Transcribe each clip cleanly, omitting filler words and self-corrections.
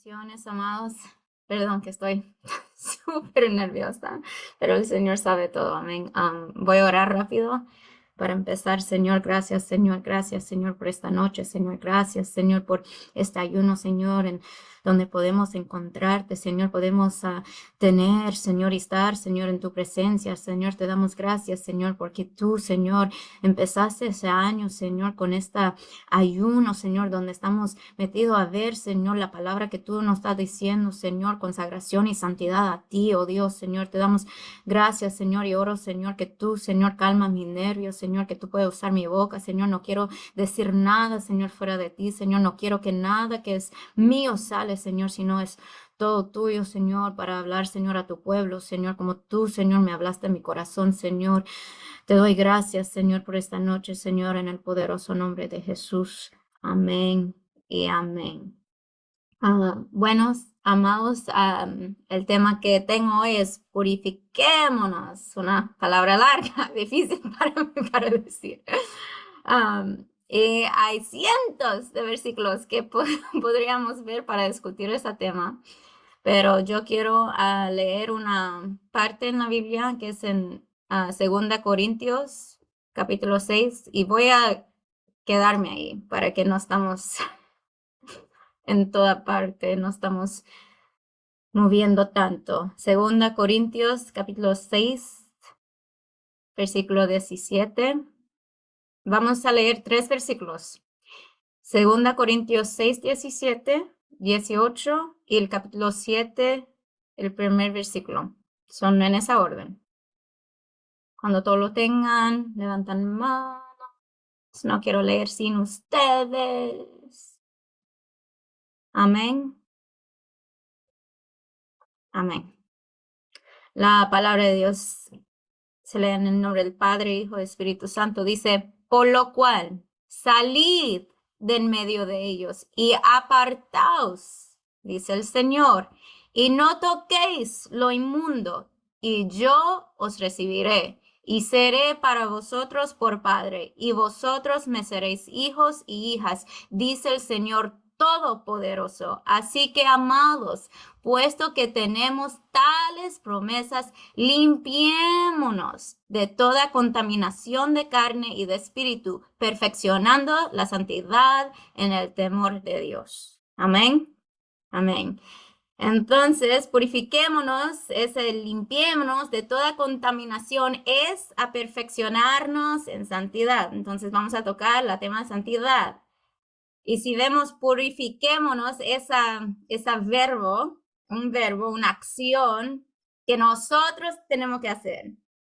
Bendiciones, amados. Perdón que estoy súper nerviosa, pero el Señor sabe todo. Amén. Voy a orar rápido para empezar. Señor, gracias, Señor, por esta noche. Señor, gracias, Señor, por este ayuno, Señor, en donde podemos encontrarte, Señor, podemos tener, Señor, y estar, Señor, en tu presencia. Señor, te damos gracias, Señor, porque tú, Señor, empezaste ese año, Señor, con esta ayuno, Señor, donde estamos metidos a ver, Señor, la palabra que tú nos estás diciendo, Señor, consagración y santidad a ti, oh Dios, Señor, te damos gracias, Señor, y oro, Señor, que tú, Señor, calma mis nervios, Señor, que tú puedes usar mi boca, Señor, no quiero decir nada, Señor, fuera de ti, Señor, no quiero que nada que es mío sale, Señor, sino es todo tuyo, Señor, para hablar, Señor, a tu pueblo, Señor, como tú, Señor, me hablaste en mi corazón, Señor. Te doy gracias, Señor, por esta noche, Señor, en el poderoso nombre de Jesús. Amén y amén. Buenos, amados, el tema que tengo hoy es purifiquémonos, una palabra larga, difícil para mí para decir. Y hay cientos de versículos que podríamos ver para discutir este tema, pero yo quiero leer una parte en la Biblia que es en 2 Corintios, capítulo 6, y voy a quedarme ahí para que no estamos en toda parte, no estamos moviendo tanto. 2 Corintios, capítulo 6, versículo 17. Vamos a leer 3 versículos. 2 Corintios 6, 17, 18 y el capítulo 7, el primer versículo. Son en esa orden. Cuando todos lo tengan, levantan manos. No quiero leer sin ustedes. Amén. Amén. La palabra de Dios se lee en el nombre del Padre, Hijo y Espíritu Santo. Dice, por lo cual, salid de en medio de ellos y apartaos, dice el Señor, y no toquéis lo inmundo, y yo os recibiré, y seré para vosotros por Padre, y vosotros me seréis hijos y hijas, dice el Señor Todopoderoso. Así que, amados, puesto que tenemos tales promesas, limpiémonos de toda contaminación de carne y de espíritu, perfeccionando la santidad en el temor de Dios. Amén. Amén. Entonces, purifiquémonos, limpiémonos de toda contaminación, es a perfeccionarnos en santidad. Entonces, vamos a tocar el tema de santidad. Y si vemos purifiquémonos, esa verbo, un verbo, una acción que nosotros tenemos que hacer.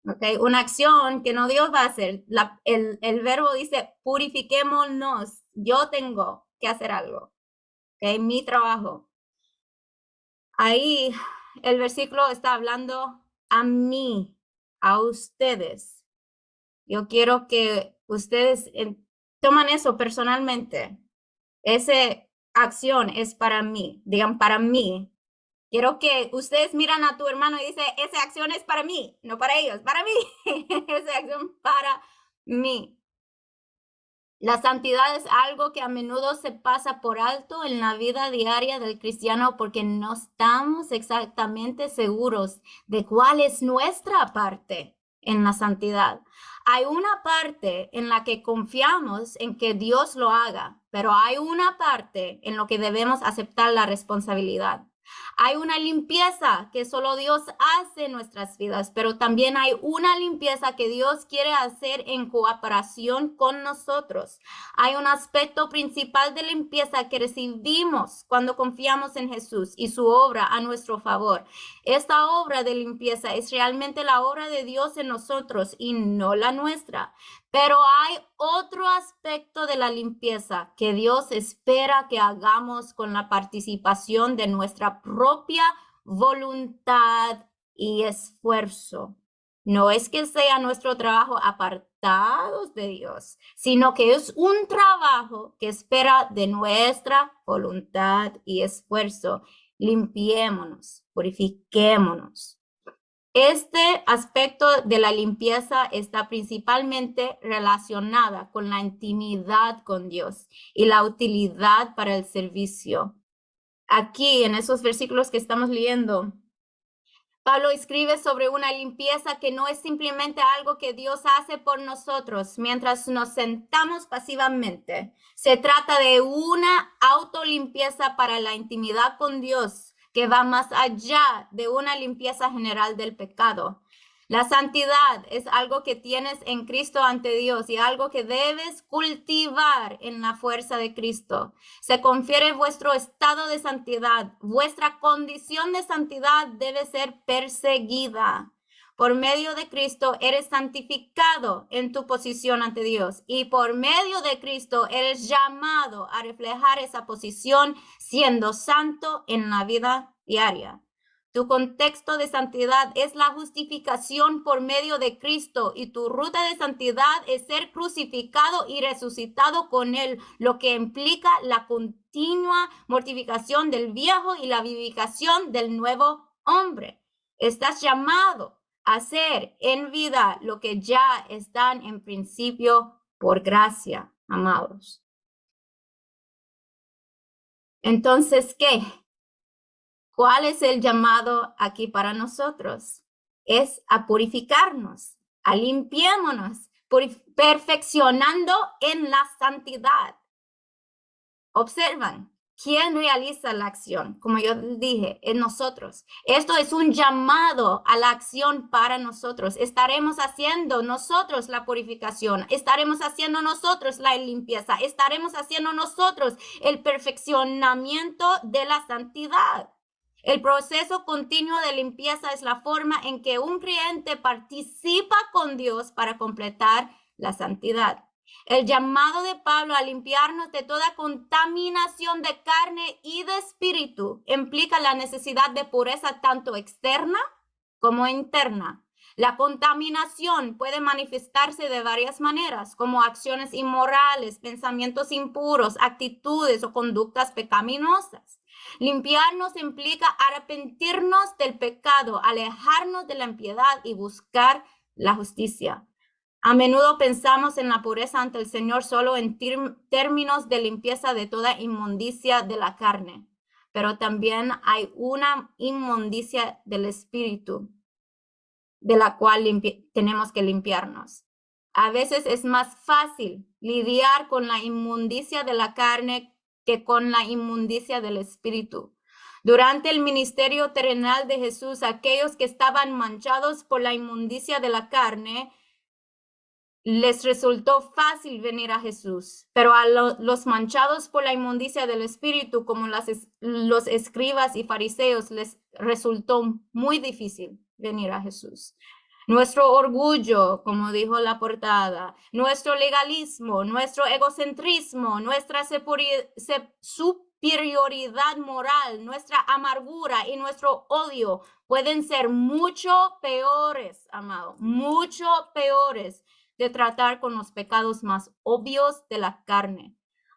¿Ok? Una acción que no Dios va a hacer. El verbo dice purifiquémonos. Yo tengo que hacer algo. ¿Ok? Mi trabajo. Ahí el versículo está hablando a mí, a ustedes. Yo quiero que ustedes toman eso personalmente. Esa acción es para mí, digan para mí. Quiero que ustedes miran a tu hermano y dicen, esa acción es para mí, no para ellos, para mí. Esa acción para mí. La santidad es algo que a menudo se pasa por alto en la vida diaria del cristiano porque no estamos exactamente seguros de cuál es nuestra parte en la santidad. Hay una parte en la que confiamos en que Dios lo haga, pero hay una parte en lo que debemos aceptar la responsabilidad. Hay una limpieza que solo Dios hace en nuestras vidas, pero también hay una limpieza que Dios quiere hacer en cooperación con nosotros. Hay un aspecto principal de limpieza que recibimos cuando confiamos en Jesús y su obra a nuestro favor. Esta obra de limpieza es realmente la obra de Dios en nosotros y no la nuestra. Pero hay otro aspecto de la limpieza que Dios espera que hagamos con la participación de nuestra propia voluntad y esfuerzo. No es que sea nuestro trabajo apartados de Dios, sino que es un trabajo que espera de nuestra voluntad y esfuerzo. Limpiémonos, purifiquémonos. Este aspecto de la limpieza está principalmente relacionada con la intimidad con Dios y la utilidad para el servicio. aquí en esos versículos que estamos leyendo, Pablo escribe sobre una limpieza que no es simplemente algo que Dios hace por nosotros mientras nos sentamos pasivamente. Se trata de una autolimpieza para la intimidad con Dios que va más allá de una limpieza general del pecado. La santidad es algo que tienes en Cristo ante Dios y algo que debes cultivar en la fuerza de Cristo. Se confiere vuestro estado de santidad. Vuestra condición de santidad debe ser perseguida. Por medio de Cristo eres santificado en tu posición ante Dios y por medio de Cristo eres llamado a reflejar esa posición siendo santo en la vida diaria. Tu contexto de santidad es la justificación por medio de Cristo y tu ruta de santidad es ser crucificado y resucitado con Él, lo que implica la continua mortificación del viejo y la vivificación del nuevo hombre. Estás llamado a hacer en vida lo que ya están en principio por gracia, amados. Entonces, ¿qué? ¿Cuál es el llamado aquí para nosotros? Es a purificarnos, a limpiémonos, perfeccionando en la santidad. Observan, ¿quién realiza la acción? Como yo dije, es nosotros. Esto es un llamado a la acción para nosotros. Estaremos haciendo nosotros la purificación, estaremos haciendo nosotros la limpieza, estaremos haciendo nosotros el perfeccionamiento de la santidad. El proceso continuo de limpieza es la forma en que un creyente participa con Dios para completar la santidad. El llamado de Pablo a limpiarnos de toda contaminación de carne y de espíritu implica la necesidad de pureza tanto externa como interna. La contaminación puede manifestarse de varias maneras, como acciones inmorales, pensamientos impuros, actitudes o conductas pecaminosas. Limpiarnos implica arrepentirnos del pecado, alejarnos de la impiedad y buscar la justicia. A menudo pensamos en la pureza ante el Señor solo en términos de limpieza de toda inmundicia de la carne, pero también hay una inmundicia del espíritu de la cual tenemos que limpiarnos. A veces es más fácil lidiar con la inmundicia de la carne que con la inmundicia del espíritu. Durante el ministerio terrenal de Jesús, aquellos que estaban manchados por la inmundicia de la carne, les resultó fácil venir a Jesús, pero a los manchados por la inmundicia del espíritu, como los escribas y fariseos, les resultó muy difícil venir a Jesús. Nuestro orgullo, como dijo la portada, nuestro legalismo, nuestro egocentrismo, nuestra superioridad moral, nuestra amargura y nuestro odio pueden ser mucho peores, amado, mucho peores de tratar con los pecados más obvios de la carne.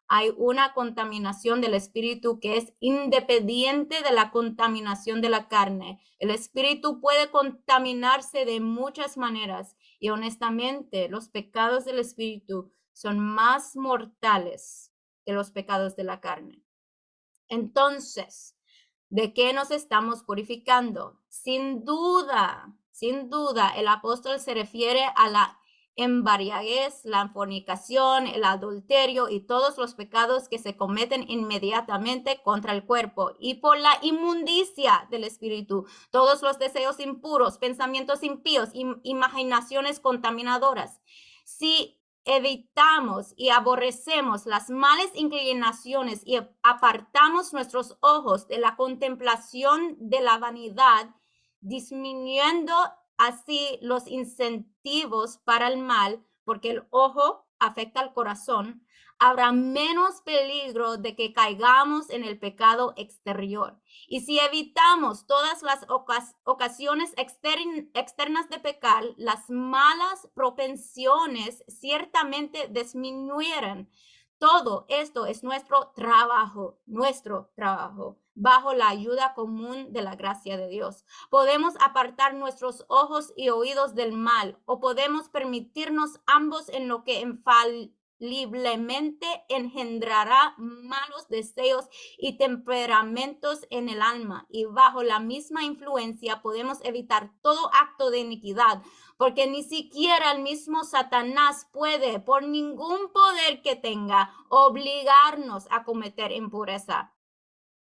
Hay una contaminación del espíritu que es independiente de la contaminación de la carne. El espíritu puede contaminarse de muchas maneras y honestamente los pecados del espíritu son más mortales que los pecados de la carne. Entonces, ¿de qué nos estamos purificando? Sin duda, el apóstol se refiere a la embriaguez, la fornicación, el adulterio y todos los pecados que se cometen inmediatamente contra el cuerpo y por la inmundicia del espíritu, todos los deseos impuros, pensamientos impíos, imaginaciones contaminadoras. Si evitamos y aborrecemos las malas inclinaciones y apartamos nuestros ojos de la contemplación de la vanidad, disminuyendo así los incentivos para el mal, porque el ojo afecta al corazón, habrá menos peligro de que caigamos en el pecado exterior. Y si evitamos todas las ocasiones externas de pecar, las malas propensiones ciertamente disminuirán. Todo esto es nuestro trabajo, bajo la ayuda común de la gracia de Dios. Podemos apartar nuestros ojos y oídos del mal, o podemos permitirnos ambos en lo que infaliblemente engendrará malos deseos y temperamentos en el alma, y bajo la misma influencia podemos evitar todo acto de iniquidad, porque ni siquiera el mismo Satanás puede, por ningún poder que tenga, obligarnos a cometer impureza,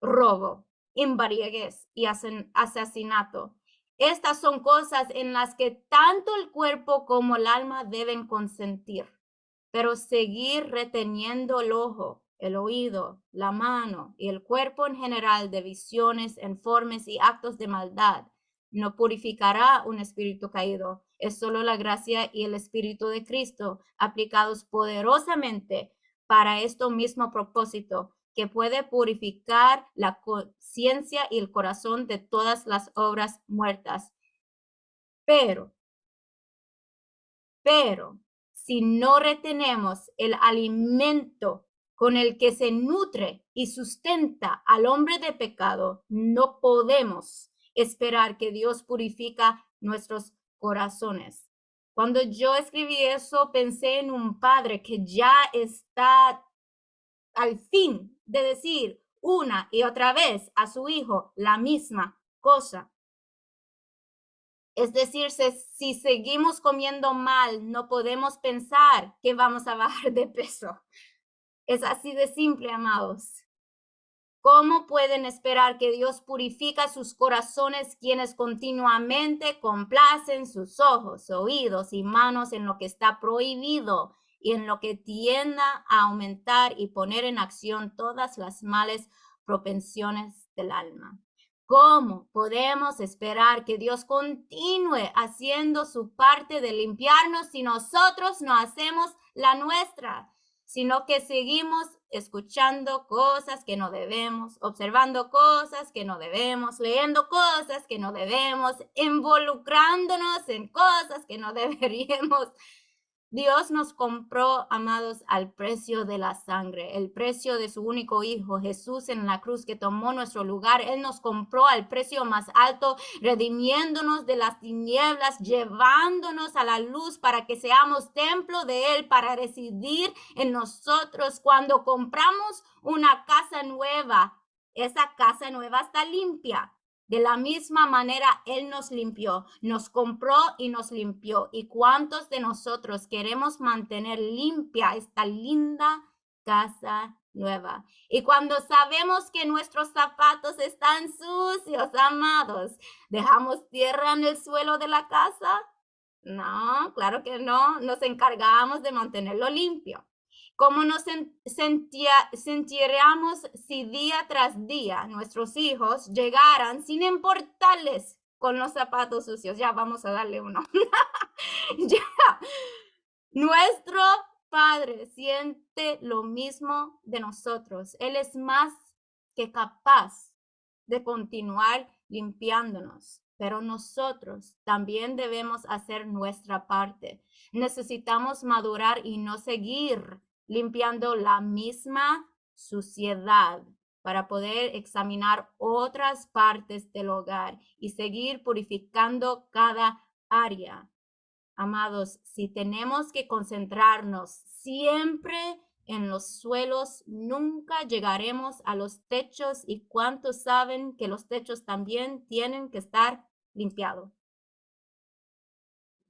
robo, embriaguez y asesinato. Estas son cosas en las que tanto el cuerpo como el alma deben consentir, pero seguir reteniendo el ojo, el oído, la mano y el cuerpo en general de visiones, informes y actos de maldad no purificará un espíritu caído. Es solo la gracia y el espíritu de Cristo aplicados poderosamente para este mismo propósito, que puede purificar la conciencia y el corazón de todas las obras muertas. Pero, si no retenemos el alimento con el que se nutre y sustenta al hombre de pecado, no podemos esperar que Dios purifica nuestros corazones. Cuando yo escribí eso, pensé en un padre que ya está al fin de decir una y otra vez a su hijo la misma cosa. Es decir, si seguimos comiendo mal, no podemos pensar que vamos a bajar de peso. Es así de simple, amados. ¿Cómo pueden esperar que Dios purifica sus corazones quienes continuamente complacen sus ojos, oídos y manos en lo que está prohibido y en lo que tienda a aumentar y poner en acción todas las malas propensiones del alma? ¿Cómo podemos esperar que Dios continúe haciendo su parte de limpiarnos si nosotros no hacemos la nuestra? Sino que seguimos escuchando cosas que no debemos, observando cosas que no debemos, leyendo cosas que no debemos, involucrándonos en cosas que no deberíamos. Dios nos compró, amados, al precio de la sangre, el precio de su único hijo, Jesús en la cruz, que tomó nuestro lugar. Él nos compró al precio más alto, redimiéndonos de las tinieblas, llevándonos a la luz para que seamos templo de Él, para residir en nosotros. Cuando compramos una casa nueva, esa casa nueva está limpia. De la misma manera, Él nos limpió, nos compró y nos limpió. ¿Y cuántos de nosotros queremos mantener limpia esta linda casa nueva? Y cuando sabemos que nuestros zapatos están sucios, amados, ¿dejamos tierra en el suelo de la casa? No, claro que no. Nos encargamos de mantenerlo limpio. ¿Cómo nos sentiríamos si día tras día nuestros hijos llegaran sin importarles con los zapatos sucios? Ya vamos a darle uno. Ya. Nuestro Padre siente lo mismo de nosotros. Él es más que capaz de continuar limpiándonos, pero nosotros también debemos hacer nuestra parte. Necesitamos madurar y no seguir limpiando la misma suciedad para poder examinar otras partes del hogar y seguir purificando cada área. Amados, si tenemos que concentrarnos siempre en los suelos, nunca llegaremos a los techos. ¿Y cuántos saben que los techos también tienen que estar limpiados?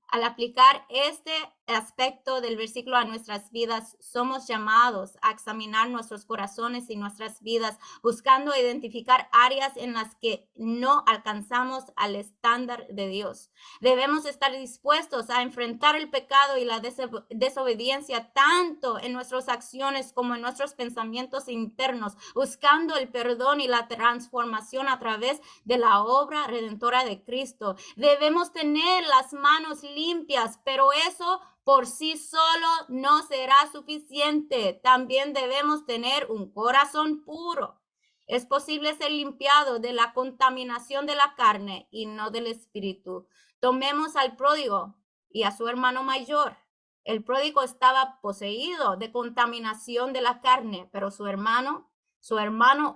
Al aplicar este aspecto del versículo a nuestras vidas, somos llamados a examinar nuestros corazones y nuestras vidas, buscando identificar áreas en las que no alcanzamos al estándar de Dios. Debemos estar dispuestos a enfrentar el pecado y la desobediencia tanto en nuestras acciones como en nuestros pensamientos internos, buscando el perdón y la transformación a través de la obra redentora de Cristo. Debemos tener las manos limpias, pero eso por sí solo no será suficiente. También debemos tener un corazón puro. Es posible ser limpiado de la contaminación de la carne y no del espíritu. Tomemos al pródigo y a su hermano mayor. El pródigo estaba poseído de contaminación de la carne, pero su hermano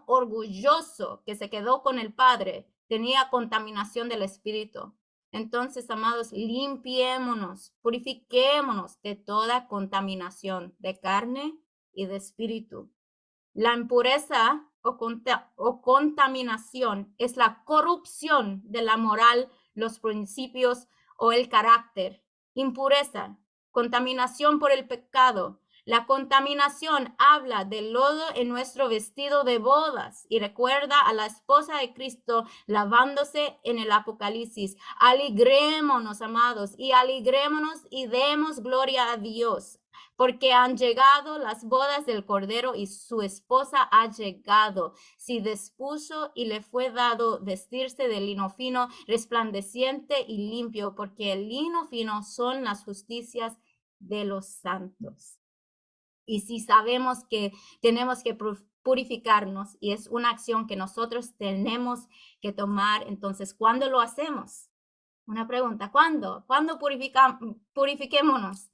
orgulloso que se quedó con el padre, tenía contaminación del espíritu. Entonces, amados, limpiémonos, purifiquémonos de toda contaminación de carne y de espíritu. La impureza o contaminación es la corrupción de la moral, los principios o el carácter. Impureza, contaminación por el pecado. La contaminación habla del lodo en nuestro vestido de bodas y recuerda a la esposa de Cristo lavándose en el Apocalipsis. Alegrémonos, amados, y alegrémonos y demos gloria a Dios, porque han llegado las bodas del Cordero y su esposa ha llegado. Se dispuso y le fue dado vestirse de lino fino, resplandeciente y limpio, porque el lino fino son las justicias de los santos. Y si sabemos que tenemos que purificarnos y es una acción que nosotros tenemos que tomar, entonces, ¿cuándo lo hacemos? Una pregunta, ¿cuándo? ¿Cuándo purifiquémonos?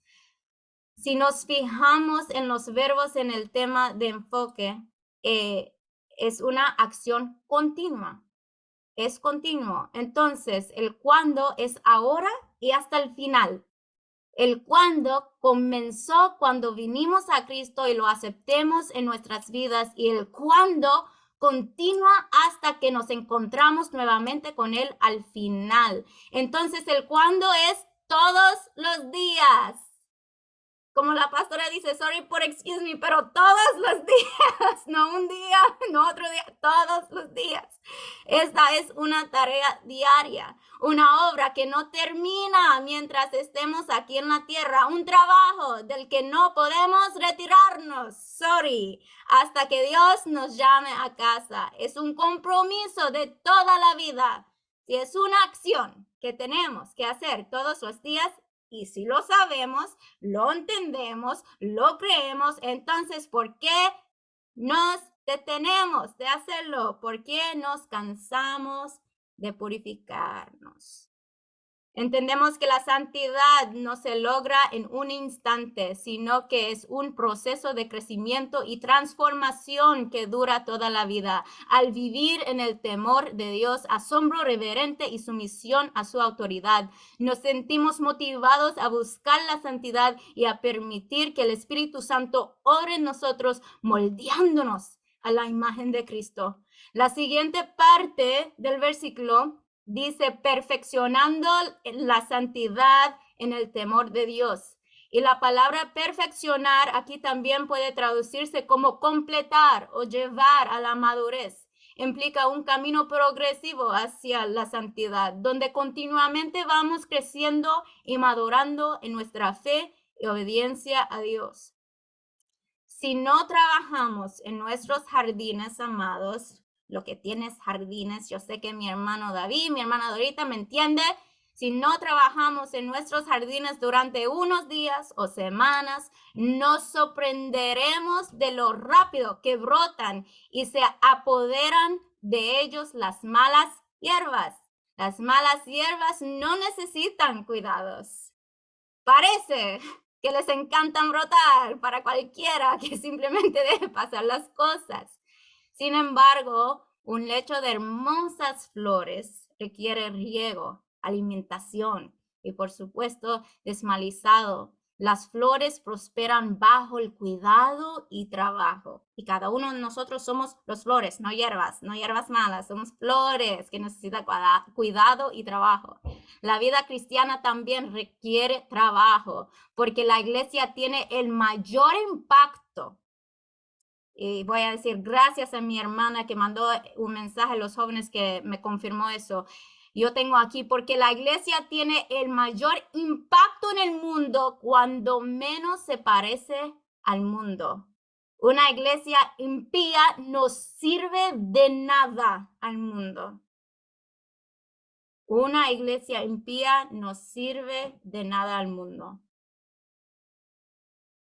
Si nos fijamos en los verbos en el tema de enfoque, es una acción continua, es continuo. Entonces, el cuándo es ahora y hasta el final. El cuándo comenzó cuando vinimos a Cristo y lo aceptemos en nuestras vidas, y el cuándo continúa hasta que nos encontramos nuevamente con Él al final. Entonces, el cuándo es todos los días. Como la pastora dice, sorry por excuse me, pero todos los días, no un día, no otro día, todos los días. Esta es una tarea diaria, una obra que no termina mientras estemos aquí en la tierra, un trabajo del que no podemos retirarnos, sorry, hasta que Dios nos llame a casa. Es un compromiso de toda la vida. Si es una acción que tenemos que hacer todos los días, y si lo sabemos, lo entendemos, lo creemos, entonces, ¿por qué nos detenemos de hacerlo? ¿Por qué nos cansamos de purificarnos? Entendemos que la santidad no se logra en un instante, sino que es un proceso de crecimiento y transformación que dura toda la vida. Al vivir en el temor de Dios, asombro reverente y sumisión a su autoridad, nos sentimos motivados a buscar la santidad y a permitir que el Espíritu Santo ore en nosotros, moldeándonos a la imagen de Cristo. La siguiente parte del versículo dice, perfeccionando la santidad en el temor de Dios. Y la palabra perfeccionar aquí también puede traducirse como completar o llevar a la madurez. Implica un camino progresivo hacia la santidad, donde continuamente vamos creciendo y madurando en nuestra fe y obediencia a Dios. Si no trabajamos en nuestros jardines, amados, lo que tienes jardines, yo sé que mi hermano David, mi hermana Dorita me entiende. Si no trabajamos en nuestros jardines durante unos días o semanas, nos sorprenderemos de lo rápido que brotan y se apoderan de ellos las malas hierbas. Las malas hierbas no necesitan cuidados. Parece que les encantan brotar para cualquiera que simplemente deje pasar las cosas. Sin embargo, un lecho de hermosas flores requiere riego, alimentación y, por supuesto, desmalizado. Las flores prosperan bajo el cuidado y trabajo. Y cada uno de nosotros somos los flores, no hierbas malas. Somos flores que necesitan cuidado y trabajo. La vida cristiana también requiere trabajo, porque la iglesia tiene el mayor impacto. Y voy a decir gracias a mi hermana que mandó un mensaje a los jóvenes que me confirmó eso. Yo tengo aquí, porque la iglesia tiene el mayor impacto en el mundo cuando menos se parece al mundo. Una iglesia impía no sirve de nada al mundo. Una iglesia impía no sirve de nada al mundo.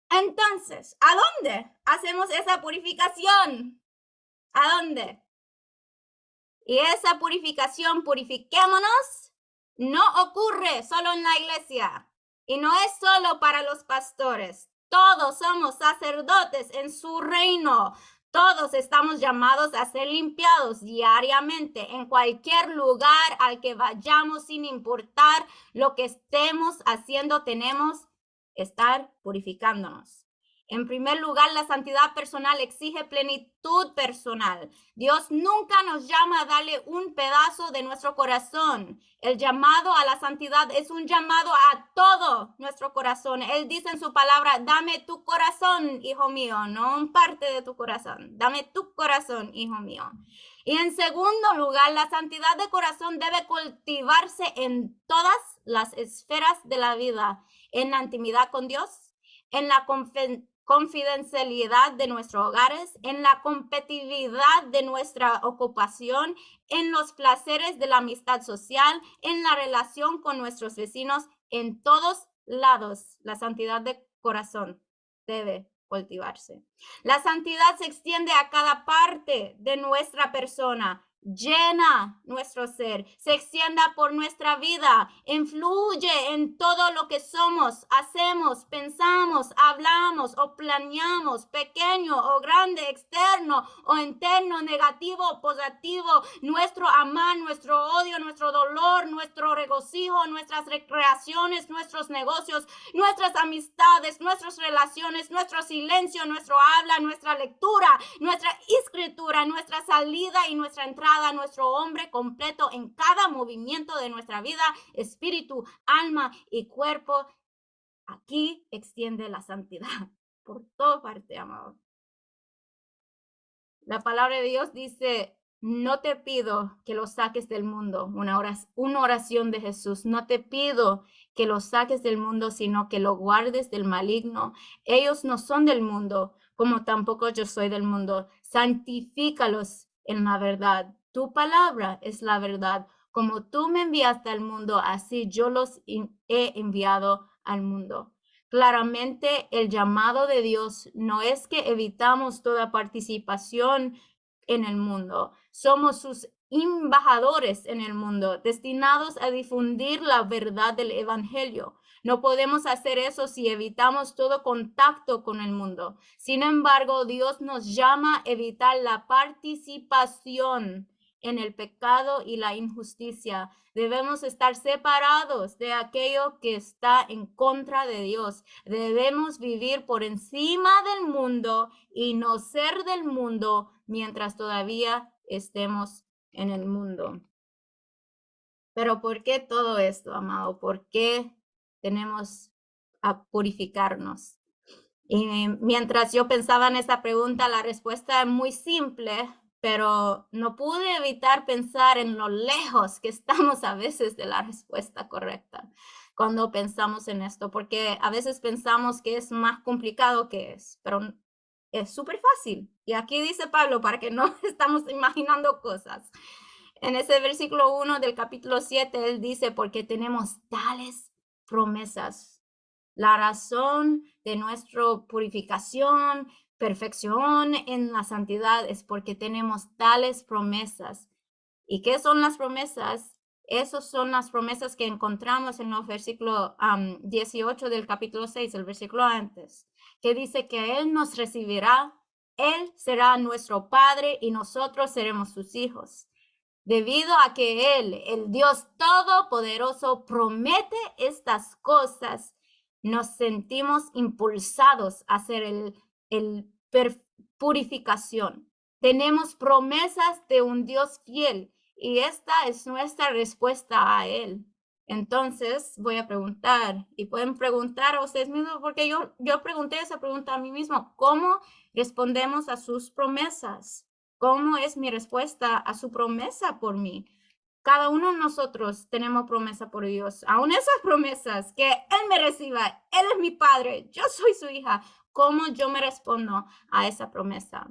Entonces, ¿a dónde hacemos esa purificación? ¿A dónde? Y esa purificación, purifiquémonos, no ocurre solo en la iglesia y no es solo para los pastores. Todos somos sacerdotes en su reino. Todos estamos llamados a ser limpiados diariamente en cualquier lugar al que vayamos, sin importar lo que estemos haciendo, tenemos que estar purificándonos. En primer lugar, la santidad personal exige plenitud personal. Dios nunca nos llama a darle un pedazo de nuestro corazón. El llamado a la santidad es un llamado a todo nuestro corazón. Él dice en su palabra, dame tu corazón, hijo mío, no un parte de tu corazón. Dame tu corazón, hijo mío. Y en segundo lugar, la santidad de corazón debe cultivarse en todas las esferas de la vida, en la intimidad con Dios, en la confidencialidad de nuestros hogares, en la competitividad de nuestra ocupación, en los placeres de la amistad social, en la relación con nuestros vecinos, en todos lados. La santidad de corazón debe cultivarse. La santidad se extiende a cada parte de nuestra persona, llena nuestro ser, se extienda por nuestra vida, influye en todo lo que somos, hacemos, pensamos, hablamos o planeamos, pequeño o grande, externo o interno, negativo o positivo, nuestro amar, nuestro odio, nuestro dolor, nuestro regocijo, nuestras recreaciones, nuestros negocios, nuestras amistades, nuestras relaciones, nuestro silencio, nuestro habla, nuestra lectura, nuestra escritura, nuestra salida y nuestra entrada, nuestro hombre completo en cada movimiento de nuestra vida, espíritu, alma y cuerpo. Aquí extiende la santidad por toda parte, amado. La palabra de Dios dice, no te pido que lo saques del mundo, una oración de Jesús, no te pido que lo saques del mundo, sino que lo guardes del maligno. Ellos no son del mundo, como tampoco yo soy del mundo. Santifícalos en la verdad. Tu palabra es la verdad. Como tú me enviaste al mundo, así yo los he enviado al mundo. Claramente, el llamado de Dios no es que evitamos toda participación en el mundo. Somos sus embajadores en el mundo, destinados a difundir la verdad del evangelio. No podemos hacer eso si evitamos todo contacto con el mundo. Sin embargo, Dios nos llama a evitar la participación en el pecado y la injusticia. Debemos estar separados de aquello que está en contra de Dios. Debemos vivir por encima del mundo y no ser del mundo mientras todavía estemos en el mundo. Pero ¿por qué todo esto, amado? ¿Por qué tenemos a purificarnos? Y mientras yo pensaba en esta pregunta, la respuesta es muy simple, pero no pude evitar pensar en lo lejos que estamos a veces de la respuesta correcta cuando pensamos en esto, porque a veces pensamos que es más complicado que es, pero es súper fácil. Y aquí dice Pablo, para que no estamos imaginando cosas. En ese versículo 1 del capítulo 7, él dice, porque tenemos tales promesas. La razón de nuestra purificación, perfección en la santidad es porque tenemos tales promesas. ¿Y qué son las promesas? Esas son las promesas que encontramos en los versículos 18 del capítulo 6, el versículo antes, que dice que Él nos recibirá, Él será nuestro Padre y nosotros seremos sus hijos. Debido a que Él, el Dios Todopoderoso, promete estas cosas, nos sentimos impulsados a hacer el purificación. Tenemos promesas de un Dios fiel y esta es nuestra respuesta a Él. Entonces voy a preguntar, y pueden preguntar a ustedes mismos, porque yo pregunté esa pregunta a mí mismo, ¿cómo respondemos a sus promesas? ¿Cómo es mi respuesta a su promesa por mí? Cada uno de nosotros tenemos promesa por Dios. Aún esas promesas, que Él me reciba, Él es mi padre, yo soy su hija. ¿Cómo yo me respondo a esa promesa?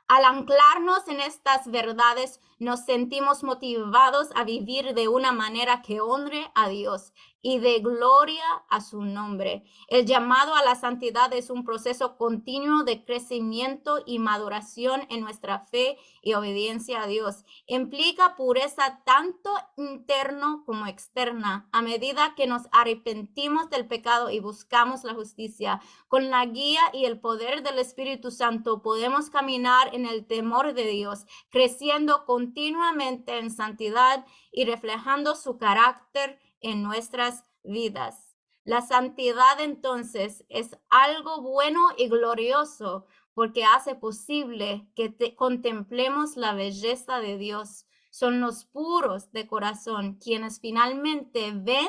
Al anclarnos en estas verdades, nos sentimos motivados a vivir de una manera que honre a Dios, y de gloria a su nombre. El llamado a la santidad es un proceso continuo de crecimiento y maduración en nuestra fe y obediencia a Dios. Implica pureza tanto interno como externa. A medida que nos arrepentimos del pecado y buscamos la justicia, con la guía y el poder del Espíritu Santo podemos caminar en el temor de Dios, creciendo continuamente en santidad y reflejando su carácter en nuestras vidas. La santidad entonces es algo bueno y glorioso porque hace posible que contemplemos la belleza de Dios. Son los puros de corazón quienes finalmente ven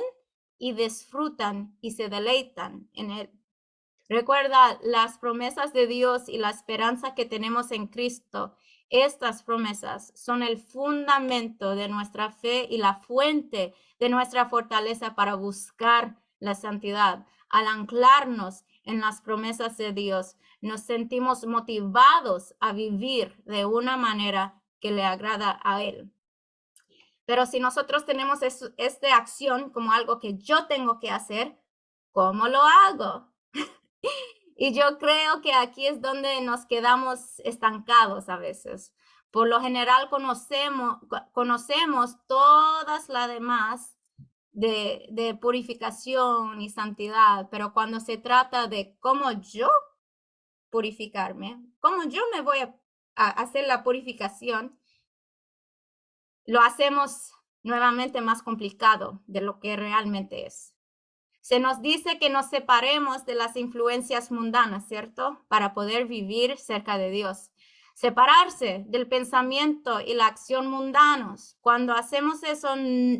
y disfrutan y se deleitan en Él. Recuerda las promesas de Dios y la esperanza que tenemos en Cristo. Estas promesas son el fundamento de nuestra fe y la fuente de nuestra fortaleza para buscar la santidad. Al anclarnos en las promesas de Dios, nos sentimos motivados a vivir de una manera que le agrada a Él. Pero si nosotros tenemos esta acción como algo que yo tengo que hacer, ¿cómo lo hago? Y yo creo que aquí es donde nos quedamos estancados a veces. Por lo general conocemos todas las demás de purificación y santidad, pero cuando se trata de cómo yo purificarme, cómo yo me voy a hacer la purificación, lo hacemos nuevamente más complicado de lo que realmente es. Se nos dice que nos separemos de las influencias mundanas, ¿cierto? Para poder vivir cerca de Dios. Separarse del pensamiento y la acción mundanos. Cuando hacemos eso,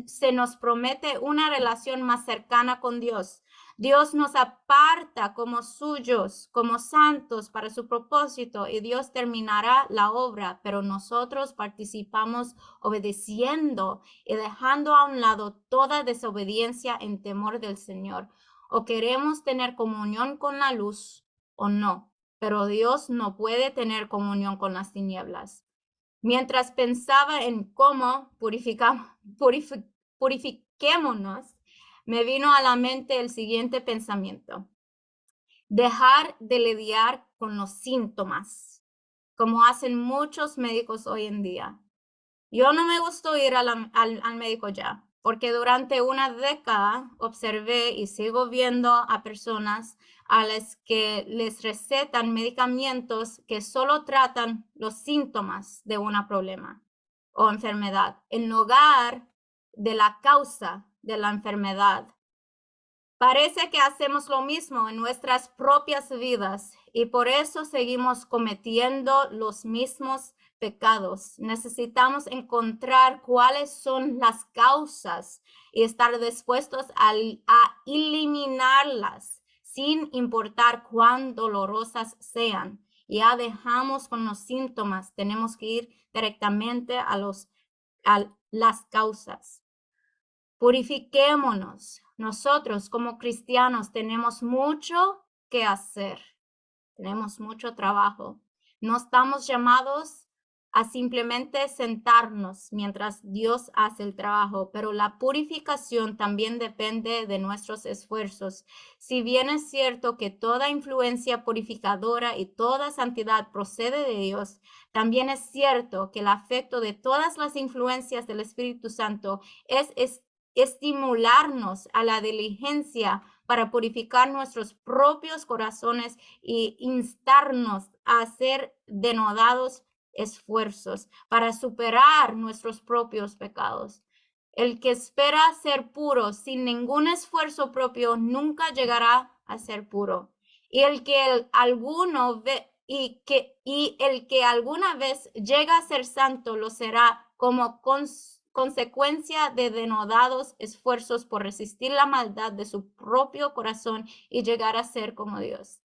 se nos promete una relación más cercana con Dios. Dios nos aparta como suyos, como santos para su propósito, y Dios terminará la obra, pero nosotros participamos obedeciendo y dejando a un lado toda desobediencia en temor del Señor. O queremos tener comunión con la luz o no, pero Dios no puede tener comunión con las tinieblas. Mientras pensaba en cómo purifiquémonos, me vino a la mente el siguiente pensamiento: dejar de lidiar con los síntomas, como hacen muchos médicos hoy en día. Yo no me gustó ir al médico ya, porque durante una década observé y sigo viendo a personas a las que les recetan medicamentos que solo tratan los síntomas de un problema o enfermedad, en lugar de la causa de la enfermedad. Parece que hacemos lo mismo en nuestras propias vidas y por eso seguimos cometiendo los mismos pecados. Necesitamos encontrar cuáles son las causas y estar dispuestos a eliminarlas sin importar cuán dolorosas sean. Ya dejamos con los síntomas, tenemos que ir directamente a las causas. Purifiquémonos. Nosotros como cristianos tenemos mucho que hacer. Tenemos mucho trabajo. No estamos llamados a simplemente sentarnos mientras Dios hace el trabajo, pero la purificación también depende de nuestros esfuerzos. Si bien es cierto que toda influencia purificadora y toda santidad procede de Dios, también es cierto que el afecto de todas las influencias del Espíritu Santo es estimularnos a la diligencia para purificar nuestros propios corazones y instarnos a hacer denodados esfuerzos para superar nuestros propios pecados. El que espera ser puro sin ningún esfuerzo propio nunca llegará a ser puro. Y el que alguna vez llega a ser santo lo será como consecuencia de denodados esfuerzos por resistir la maldad de su propio corazón y llegar a ser como Dios.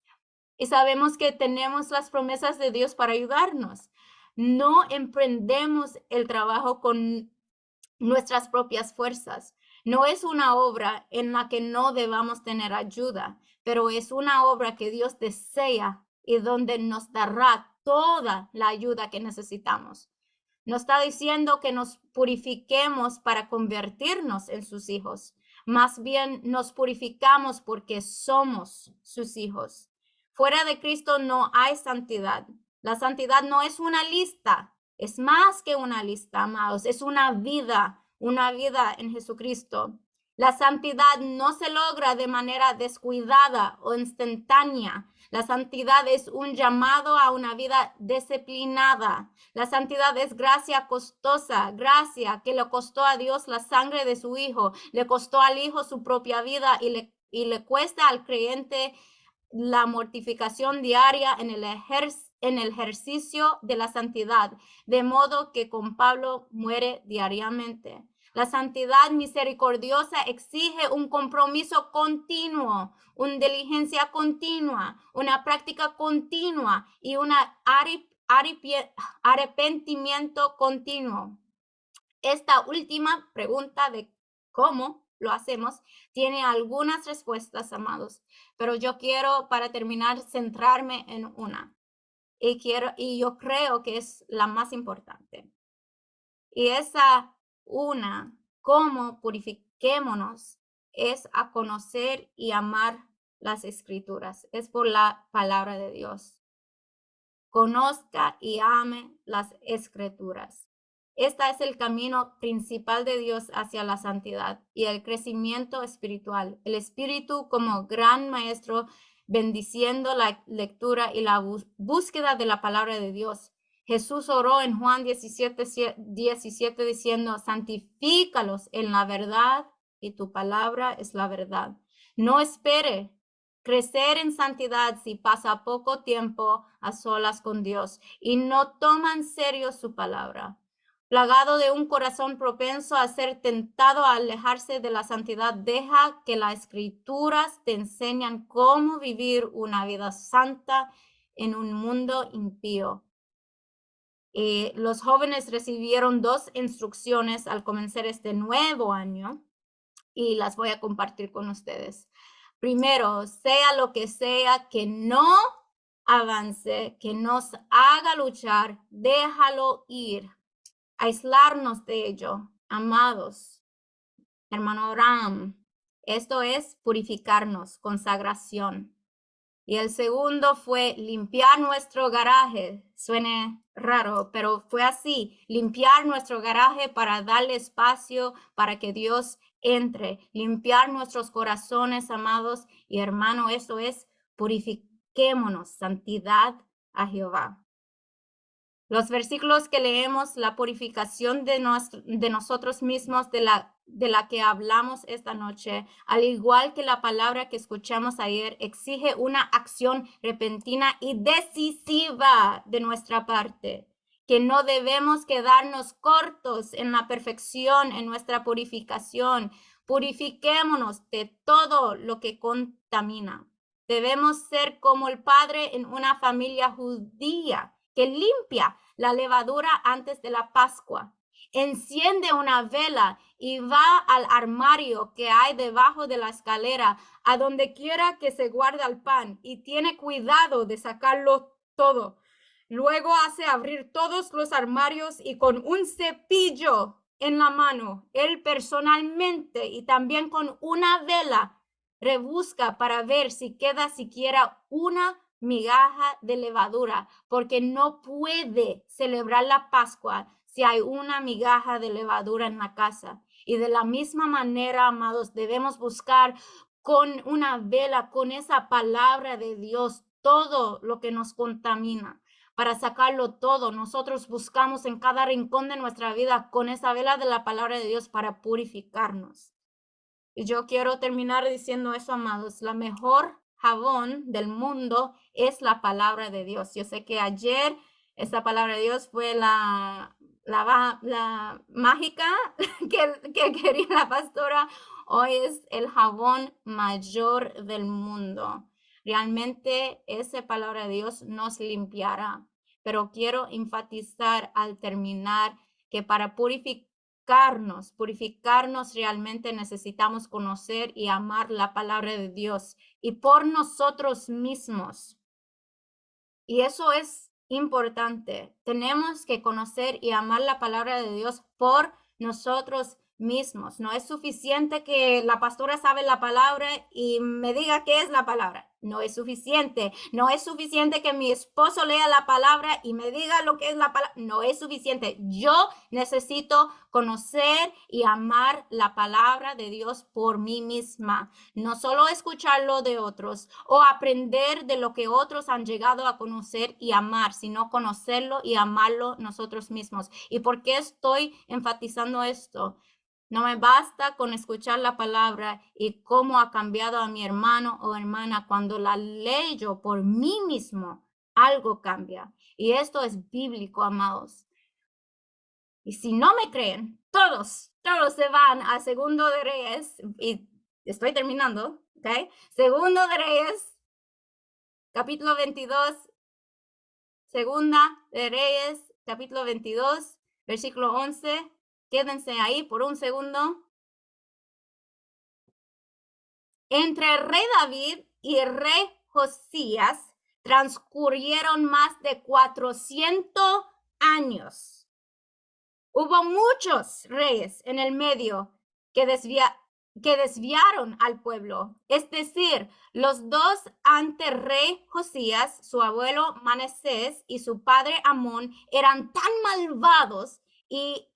Y sabemos que tenemos las promesas de Dios para ayudarnos. No emprendemos el trabajo con nuestras propias fuerzas. No es una obra en la que no debamos tener ayuda, pero es una obra que Dios desea y donde nos dará toda la ayuda que necesitamos. No está diciendo que nos purifiquemos para convertirnos en sus hijos. Más bien nos purificamos porque somos sus hijos. Fuera de Cristo no hay santidad. La santidad no es una lista, es más que una lista, amados, es una vida en Jesucristo. La santidad no se logra de manera descuidada o instantánea. La santidad es un llamado a una vida disciplinada. La santidad es gracia costosa, gracia que le costó a Dios la sangre de su Hijo, le costó al Hijo su propia vida y le cuesta al creyente la mortificación diaria en el ejercicio de la santidad, de modo que con Pablo muere diariamente. La santidad misericordiosa exige un compromiso continuo, una diligencia continua, una práctica continua y un arrepentimiento continuo. Esta última pregunta de cómo lo hacemos tiene algunas respuestas, amados, pero yo quiero, para terminar, centrarme en una y yo creo que es la más importante. Y esa una, cómo purifiquémonos, es a conocer y amar las escrituras, es por la palabra de Dios. Conozca y ame las escrituras. Este es el camino principal de Dios hacia la santidad y el crecimiento espiritual. El Espíritu como gran maestro bendiciendo la lectura y la búsqueda de la palabra de Dios. Jesús oró en Juan 17 diciendo, santifícalos en la verdad y tu palabra es la verdad. No espere crecer en santidad si pasa poco tiempo a solas con Dios y no toma en serio su palabra. Plagado de un corazón propenso a ser tentado a alejarse de la santidad, deja que las escrituras te enseñan cómo vivir una vida santa en un mundo impío. Los jóvenes recibieron 2 instrucciones al comenzar este nuevo año y las voy a compartir con ustedes. Primero, sea lo que sea que no avance, que nos haga luchar, déjalo ir, aislarnos de ello, amados. Hermano Abraham, esto es purificarnos, consagración. Y el segundo fue limpiar nuestro garaje. Suene raro, pero fue así, limpiar nuestro garaje para darle espacio para que Dios entre, limpiar nuestros corazones, amados y hermanos. Eso es purifiquémonos, santidad a Jehová. Los versículos que leemos, la purificación de nosotros mismos, de la que hablamos esta noche, al igual que la palabra que escuchamos ayer, exige una acción repentina y decisiva de nuestra parte, que no debemos quedarnos cortos en la perfección, en nuestra purificación. Purifiquémonos de todo lo que contamina. Debemos ser como el Padre en una familia judía que limpia la levadura antes de la Pascua. Enciende una vela y va al armario que hay debajo de la escalera, a donde quiera que se guarda el pan, y tiene cuidado de sacarlo todo. Luego hace abrir todos los armarios y con un cepillo en la mano, él personalmente y también con una vela, rebusca para ver si queda siquiera una migaja de levadura, porque no puede celebrar la Pascua si hay una migaja de levadura en la casa. Y de la misma manera, amados, debemos buscar con una vela, con esa palabra de Dios, todo lo que nos contamina. Para sacarlo todo, nosotros buscamos en cada rincón de nuestra vida con esa vela de la palabra de Dios para purificarnos. Y yo quiero terminar diciendo eso, amados, la mejor jabón del mundo es la palabra de Dios. Yo sé que ayer esa palabra de Dios fue la mágica que quería la pastora. Hoy es el jabón mayor del mundo. Realmente esa palabra de Dios nos limpiará. Pero quiero enfatizar al terminar que para purificarnos realmente necesitamos conocer y amar la palabra de Dios y por nosotros mismos. Y eso es importante. Tenemos que conocer y amar la palabra de Dios por nosotros mismos. No es suficiente que la pastora sabe la palabra y me diga qué es la palabra. No es suficiente. No es suficiente que mi esposo lea la palabra y me diga lo que es la palabra. No es suficiente. Yo necesito conocer y amar la palabra de Dios por mí misma. No solo escucharlo de otros o aprender de lo que otros han llegado a conocer y amar, sino conocerlo y amarlo nosotros mismos. ¿Y por qué estoy enfatizando esto? No me basta con escuchar la palabra y cómo ha cambiado a mi hermano o hermana cuando la leo por mí mismo. Algo cambia. Y esto es bíblico, amados. Y si no me creen, todos se van a Segundo de Reyes. Y estoy terminando, ¿ok? Segundo de Reyes, capítulo 22. Segunda de Reyes, capítulo 22, versículo 11. Quédense ahí por un segundo. Entre el rey David y el rey Josías transcurrieron más de 400 años. Hubo muchos reyes en el medio que desviaron al pueblo. Es decir, los dos ante rey Josías, su abuelo Manasés y su padre Amón, eran tan malvados y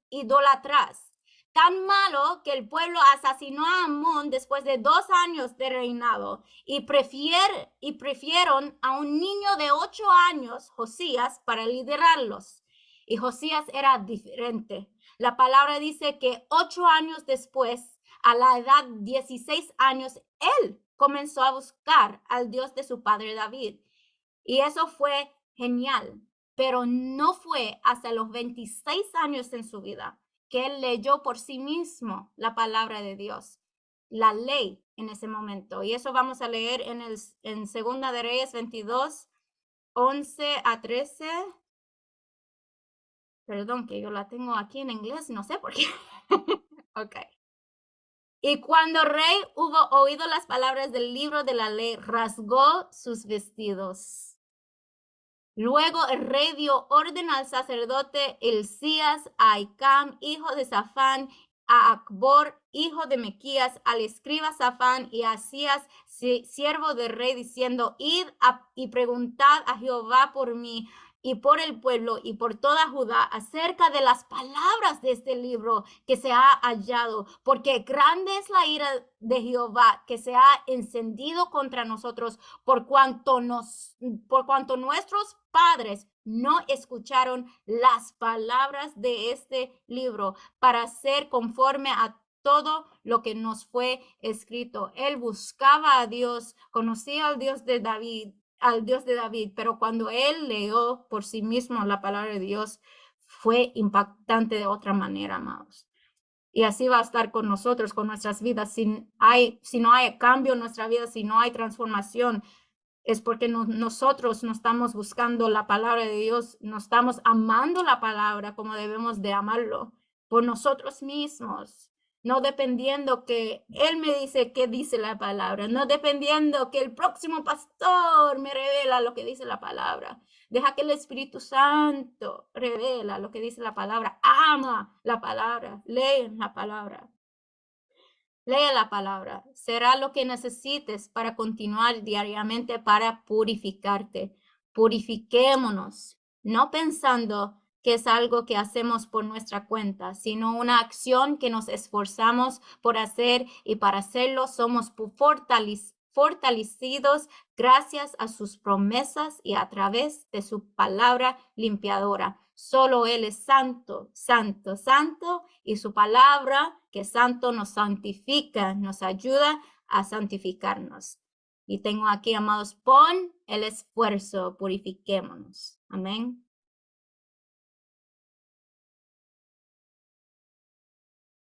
idólatras. Tan malo que el pueblo asesinó a Amón después de 2 años de reinado y prefirieron a un niño de 8 años, Josías, para liderarlos. Y Josías era diferente. La palabra dice que 8 años después, a la edad de 16 años, él comenzó a buscar al Dios de su padre David. Y eso fue genial, pero no fue hasta los 26 años en su vida que él leyó por sí mismo la palabra de Dios, la ley en ese momento. Y eso vamos a leer en Segunda de Reyes 22, 11 a 13. Perdón, que yo la tengo aquí en inglés, no sé por qué. Ok. Y cuando el rey hubo oído las palabras del libro de la ley, rasgó sus vestidos. Luego el rey dio orden al sacerdote Hilcías, a Ahicam, hijo de Safán, a Acbor, hijo de Mequías, al escriba Safán y a Asías, siervo del rey, diciendo: id y preguntad a Jehová por mí y por el pueblo y por toda Judá acerca de las palabras de este libro que se ha hallado, porque grande es la ira de Jehová que se ha encendido contra nosotros, por cuanto nuestros padres no escucharon las palabras de este libro para ser conforme a todo lo que nos fue escrito. Él buscaba a Dios, conocía al Dios de David, pero cuando él leyó por sí mismo la palabra de Dios, fue impactante de otra manera, amados. Y así va a estar con nosotros, con nuestras vidas. Si no hay cambio en nuestra vida, si no hay transformación, es porque nosotros no estamos buscando la palabra de Dios, no estamos amando la palabra como debemos de amarlo por nosotros mismos, no dependiendo que Él me dice qué dice la palabra, no dependiendo que el próximo pastor me revela lo que dice la palabra. Deja que el Espíritu Santo revela lo que dice la palabra. Ama la palabra, lee la palabra. Lee la palabra. Será lo que necesites para continuar diariamente para purificarte. Purifiquémonos, no pensando que es algo que hacemos por nuestra cuenta, sino una acción que nos esforzamos por hacer, y para hacerlo somos fortalecidos gracias a sus promesas y a través de su palabra limpiadora. Solo Él es santo, santo, santo, y su palabra, que es santo, nos santifica, nos ayuda a santificarnos. Y tengo aquí, amados, pon el esfuerzo, purifiquémonos. Amén.